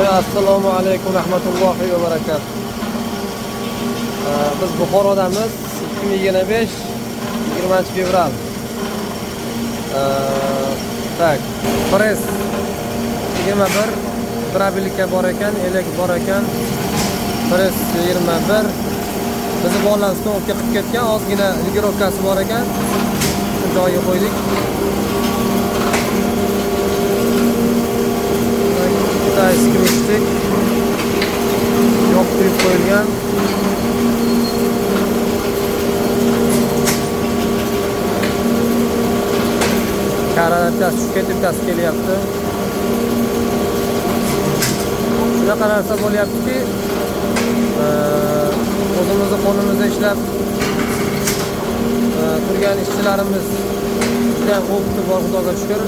Assalomu alaykum rahmatullohi va barakatuh. Biz Buxorodamiz. 2025 20-fevral. Tak. Press 21 trabilikka bor ekan, elak bor ekan. Press 21. Bizni bolalar stolga qilib ketgan, ozgina ligirovkasi bor ekan. Joyiga qo'ydik. Skritchlik yoptirib qo'yilgan. Karanatasi tushib ketibkasi kelyapti. Shunaqa narsa bo'lyaptiki, o'zimizni qo'limizda ishlab turgan ishchilarimiz juda o'qitib bor, Xudoga shukr.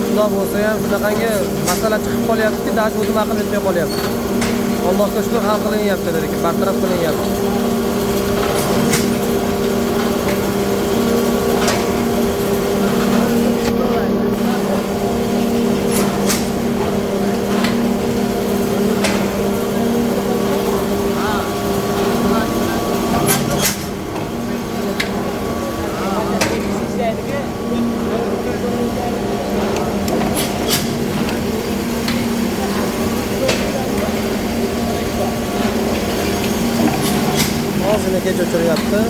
Xudo bo'lsa ham shunaqangi masala chiqib qolyaptiki, даже o'zim aql etmay qolyapti. Allohga shukr, hal qilinyapti, lekin bartaraf qilinyapti. Ozgina kecha o'chiryapti.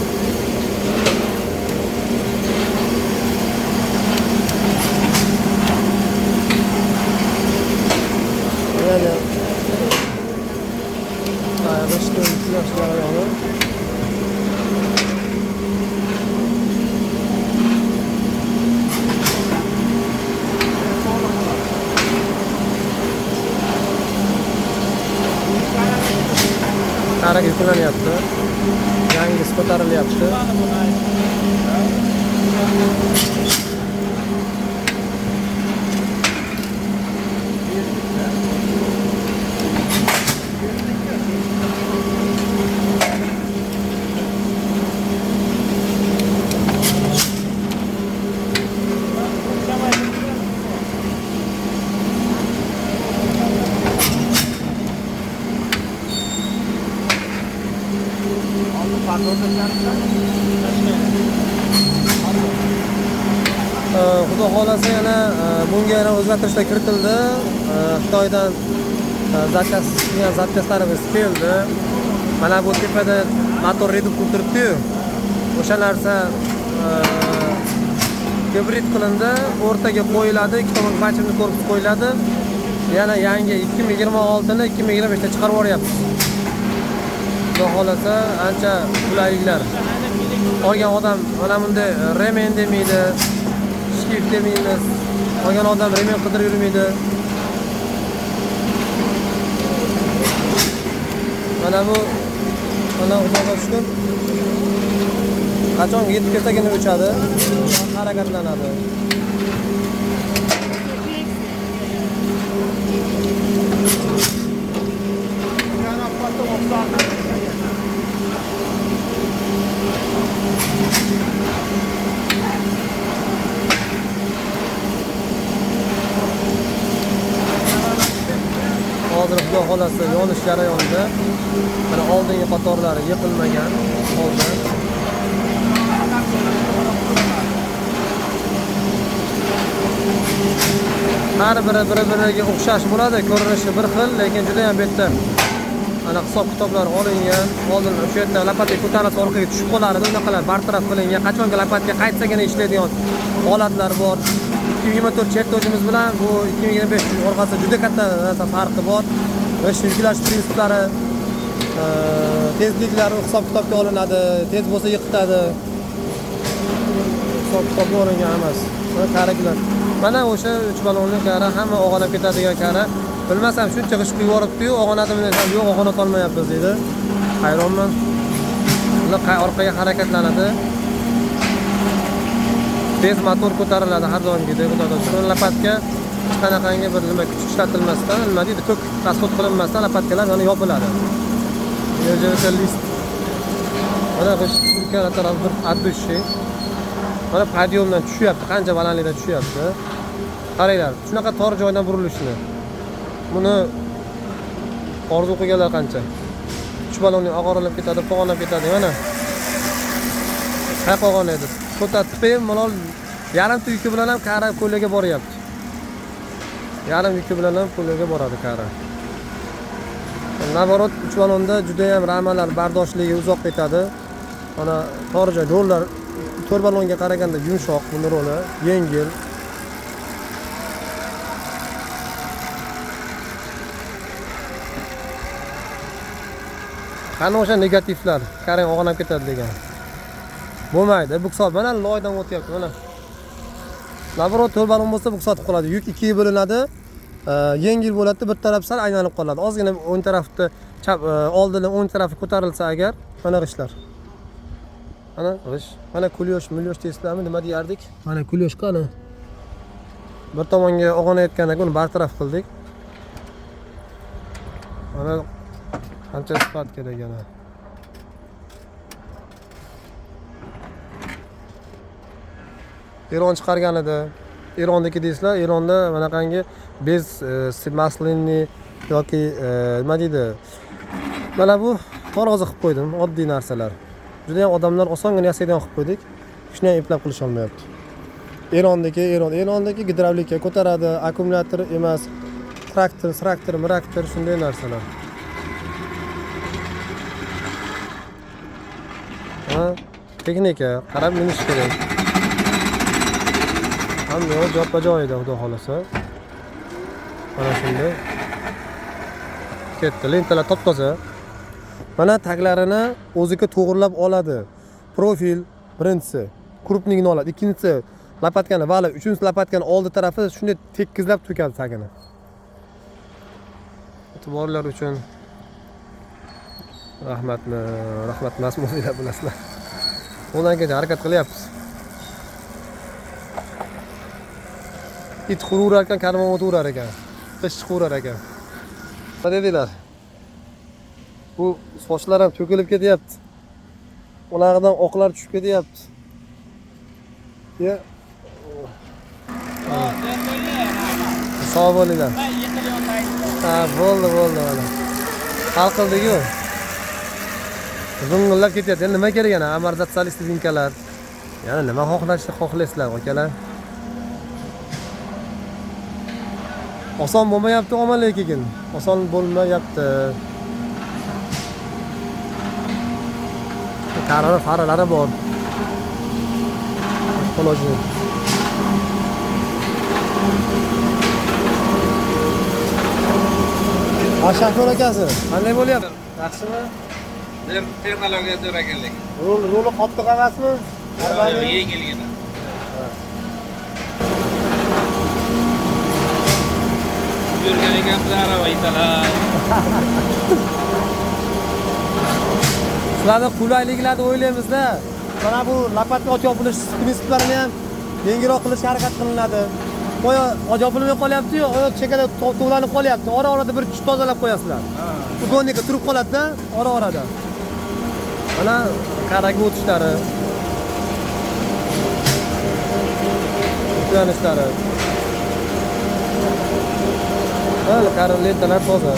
Yana g'ishtni yoshlar ayoli. Qara yuklanyapti. Yangisi ko'tarilyapti. Xudo xolasa yana bunga yana o'zgartirishlar kiritildi. Xitoydan zakazlarimiz keldi. Mana bu tepada motor reduktor turibdi-yu. O'sha narsa gibrid qilindi, o'rtaga qo'yiladi, ikki tomon pachimni korpus qo'yiladi. Yana yangi 2026 ni 2025 da chiqarib yuboryapmiz. Xudo xolasa ancha qulayliklar. Olgan odam mana bunday remen demaydi, shift demaymiz. Olgan odam remen qidirib yurmaydi. Mana Xudoga shukr. Qachon yetib kelsagina o'chadi, harakatlanadi. Hozir Xudo xolasa yonish jarayonida. Mana oldingi qatorlari yiqilmagan holda. Har biri bir-biriga o'xshash bo'ladi, ko'rinishi bir xil, lekin juda ham betda. Ana hisob kitoblar olingan, oldin o'sha yerda lapatga ko'tarilsa orqaga tushib qolardi, unaqalar bartaraf qilingan. Qachonki lapatga qaytsagina ishlaydigan holatlar bor. 2024 chertojimiz bilan bu 2025 orqasida juda katta farqi bor. G'isht yuklash prinsiplari, tezliklari hisob kitobga olinadi, tez bo'lsa yiqitadi. Hisob kitobga olingan emas. Mana kariklar. Mana o'sha 3 balonli kara, hamma og'anab ketadigan kara. Bilmasam shuncha g'isht quyib yuboribdi-yu, og'anadimi desam, yo'q, og'anat olmayapmiz dedi. Hayronman. Ular orqaga harakatlanadi. Tez motor ko'tariladi har doimgidek. Xudoga lapatga hech qanaqangi bir nima kuch ishlatilmasdan, nima deydi, ko'k rasxod qilinmasdan lapatkalar yana yopiladi. Yerga list. Mana g'isht taraf bir addushi. Mana podiumdan tushyapti, qancha balandlikda tushyapti. Qaranglar, shunaqa tor joydan burilishni. Buni Orzu qilganlar qancha. 3 balonning og'orilib ketadi, pog'onlab ketadi mana. Qay qolgan edi? Ko'tatib ham malol yarimta yuki bilan ham Kara ko'lga boryapti. Yarim yuki bilan ham ko'lga boradi Kara. Navorot 3 balonda juda ham ramalar bardoshligi uzoq ketadi. Mana torja rollar 4 balonga qaraganda yumshoq buni roli, yengil. Qani o'sha negativlar, qarang og'anab ketadi degan. Bo'lmaydi, bu hisob mana loydan o'tyapti mana. Navorot 4 balon bo'lsa bu hisob qoladi. Yuk 2 ga bo'linadi. Yengil bo'ladi, bir taraf sal aylanib qoladi. Ozgina o'ng tarafni chap oldidan o'ng tarafi ko'tarilsa agar mana g'ishlar. Mana g'ish. Mana kulyosh, milyosh deysizlarmi, nima deyardik? Mana kulyosh qani. Bir tomonga og'anayotganda uni bartaraf qildik. Mana qancha sifat kerak yana. Eron chiqargan edi. Erondagi deysizlar, Eronda manaqangi bez maslinni yoki nima deydi? Mana bu to'g'ri qilib qo'ydim, oddiy narsalar. Juda ham odamlar osongina yasaydigan qilib qo'ydik. Shuni ham eplab qilish olmayapti. Erondagi gidravlika ko'taradi, akkumulyator emas, traktor, miraktor shunday narsalar. Texnika, qarab minish kerak. Hamma joyda joyida xudo xolasa. Mana shunday. Ketdi, lentalar top-toza. Mana taklarini o'ziga to'g'rilab oladi. Profil birinchisi, krupnigini oladi. Ikkinchisi lapatkani, vali, uchinchisi lapatkani oldi tarafi shunday tekizlab to'kadi tagini. E'tiborlar uchun rahmat mas'ullar bilasizlar. Undan keyin harakat qilyapmiz. It qururar ekan, karvon o'turar ekan. Qish qurar ekan. Nima dedilar? Bu sochlar ham to'kilib ketyapti. Ulardan oqlar tushib ketyapti. Ya. Sog' bo'linglar. Ha, bo'ldi mana. Hal qildik-ku. Zung'illab ketyapti. Endi nima kerak yana? Amortizatsiya linkalar. Yana nima xohlaysizlar, akalar? Oson bo'lmayapti ommalar keyin. Oson bo'lmayapti. Faralari bor. Qoloji. Shahno'r akasi, qanday bo'lyapti? Yaxshimi? Texnologiya zo'r ekanlik. Roli qattiq emasmi? Yengilgina. Yurgan ekansiz arava italar. Sizlarning qulayliklarni o'ylaymiz-da. Mana bu lapatka och yopilish prinsiplarini ham yengilroq qilishga harakat qilinadi. Qo'ya och yopilmay qolyapti-yu, oyoq chekada to'g'lanib qolyapti. Ora-orada bir tush tozalab qo'yasizlar. Ugonnika turib qoladi-da, ora-orada. Mana qaraga o'tishlari. Uklanishlari. Hali qari lentalar toza.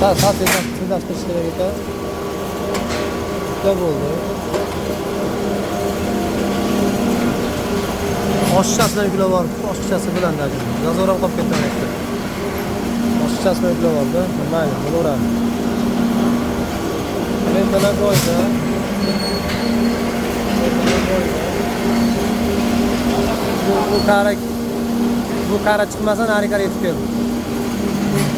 Tezlashtirish kerak ekan. Juda bo'ldi. Oshchasini yuklab bor. Oshchasi bilan dajim. Nazorat qolib ketdi. Oshchasini yuklab bordi. Mayli, bo'laveradi. Lentalar joyida. Bu kara chiqmasa nari yetib keldi.